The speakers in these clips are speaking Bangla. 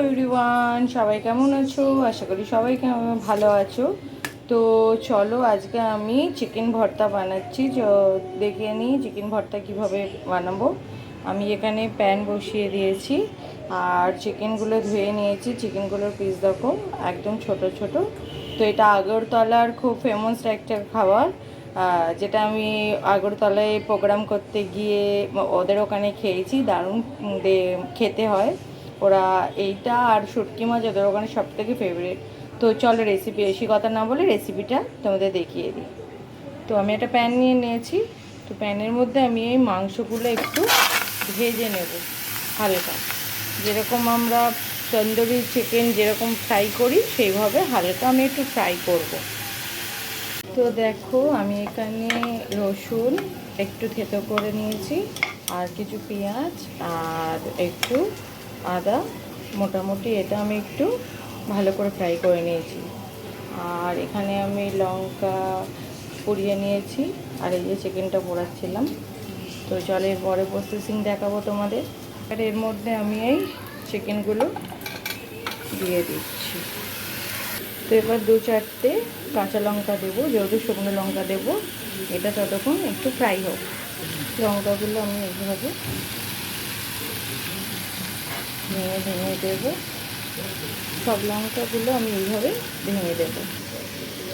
এভরিওয়ান, সবাই কেমন আছো? আশা করি সবাই ভালো আছো। তো চলো আজকে আমি চিকেন ভর্তা বানাচ্ছি। দেখিয়ে নিই চিকেন ভর্তা কিভাবে বানাবো। আমি এখানে প্যান বসিয়ে দিয়েছি আর চিকেনগুলো ধুয়ে নিয়েছি। চিকেনগুলোর পিস দেখো একদম ছোট ছোট। তো এটা আগরতলার খুব ফেমাস একটা খাবার, যেটা আমি আগরতলায় প্রোগ্রাম করতে গিয়ে ওদের ওখানে খেয়েছি। দারুণ খেতে হয়। ওরা এইটা আর শুটকি মাছ ওদের ওখানে সব থেকে ফেভারিট। তো চলো রেসিপি, বেশি কথা না বলে রেসিপিটা তোমাদের দেখিয়ে দিই। তো আমি একটা প্যান নিয়ে নিয়েছি। তো প্যানের মধ্যে আমি এই মাংসগুলো একটু ভেজে নেব হালকা, যেরকম আমরা তন্দুরি চিকেন যেরকম ফ্রাই করি সেইভাবে হালকা আমি একটু ফ্রাই করব। তো দেখো আমি এখানে রসুন একটু থেতো করে নিয়েছি, আর কিছু পেঁয়াজ আর একটু আদা, মোটামুটি এটা আমি একটু ভালো করে ফ্রাই করে নিয়েছি। আর এখানে আমি লঙ্কা পুড়িয়ে নিয়েছি, আর এই যে চিকেনটা পোড়াচ্ছিলাম। তো চলো এর পরে প্রসেসিং দেখাবো তোমাদের। আর এর মধ্যে আমি এই চিকেনগুলো দিয়ে দিচ্ছি। তো এবার 2-4টে কাঁচা লঙ্কা দেবো, যেহেতু শুকনো লঙ্কা দেবো। এটা ততক্ষণ একটু ফ্রাই হোক। লঙ্কাগুলো আমি এইভাবে ভেঙে ভেঙে দেবো। সব লঙ্কাগুলো আমি এইভাবে ভেঙে দেবো।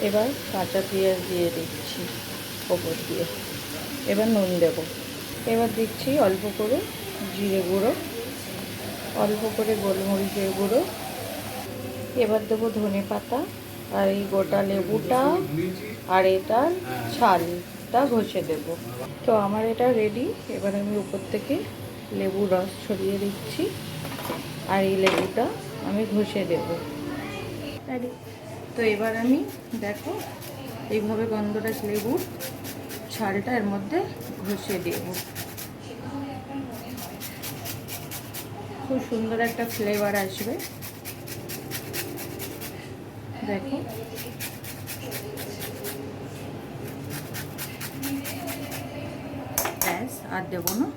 এবার কাঁচা পেঁয়াজ দিয়ে দিচ্ছি ওপর দিয়ে। এবার নুন দেবো। এবার দিচ্ছি অল্প করে জিরে গুঁড়ো, অল্প করে গোলমরিচের গুঁড়ো। এবার দেবো ধনে পাতা আর এই গোটা লেবুটা আর এটার ছালটা ঘষে দেব। তো আমার এটা রেডি। এবার আমি উপর থেকে লেবুর রস ছড়িয়ে দিচ্ছি আর এই লেবুটা আমি ঘষে দেব। রেডি। তো এবার আমি দেখো এইভাবে গন্ধরাজ লেবুর ছালটা এর মধ্যে ঘষে দেব। খুব সুন্দর একটা ফ্লেভার আসবে। দেখো ব্যাস, আর দেবো না।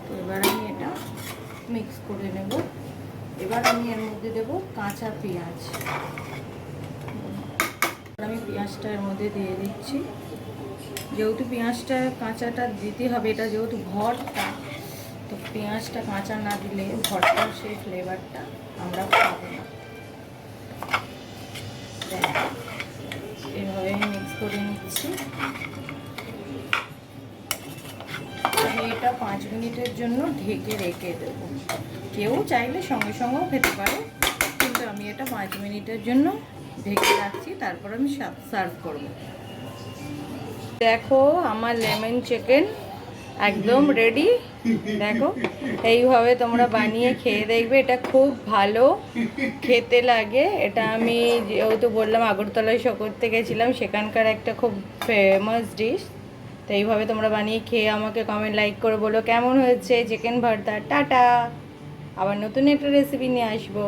তো এবার আমি এটা মিক্স করে নেব। এবার আমি এর মধ্যে দেবো কাঁচা পেঁয়াজ। আমি পেঁয়াজটা এর মধ্যে দিয়ে দিচ্ছি। যেহেতু পেঁয়াজটা কাঁচাটা দিতে হবে, এটা যেহেতু ভর্তা, তো পেঁয়াজটা কাঁচা না দিলে ভর্তার সেই ফ্লেভারটা আমরা পাবো না। এভাবে মিক্স করে নিচ্ছি। আমি এটা 5 মিনিটের জন্য ঢেকে রেখে দেবো। কেউ চাইলে সঙ্গে সঙ্গেও খেতে পারে, কিন্তু আমি এটা 5 মিনিটের জন্য ঢেকে রাখছি। তারপর আমি সার্ভ করব। দেখো আমার লেমন চিকেন একদম রেডি। দেখো এইভাবে তোমরা বানিয়ে খেয়ে দেখবে, এটা খুব ভালো খেতে লাগে। এটা আমি যেহেতু বললাম আগরতলায় শো করতে গেছিলাম, সেখানকার একটা খুব ফেমাস ডিশ। তো এইভাবে তোমরা বানিয়ে খেয়ে আমাকে কমেন্ট লাইক করে বলো কেমন হয়েছে চিকেন ভর্তা। টাটা, আবার নতুন একটা রেসিপি নিয়ে আসবো।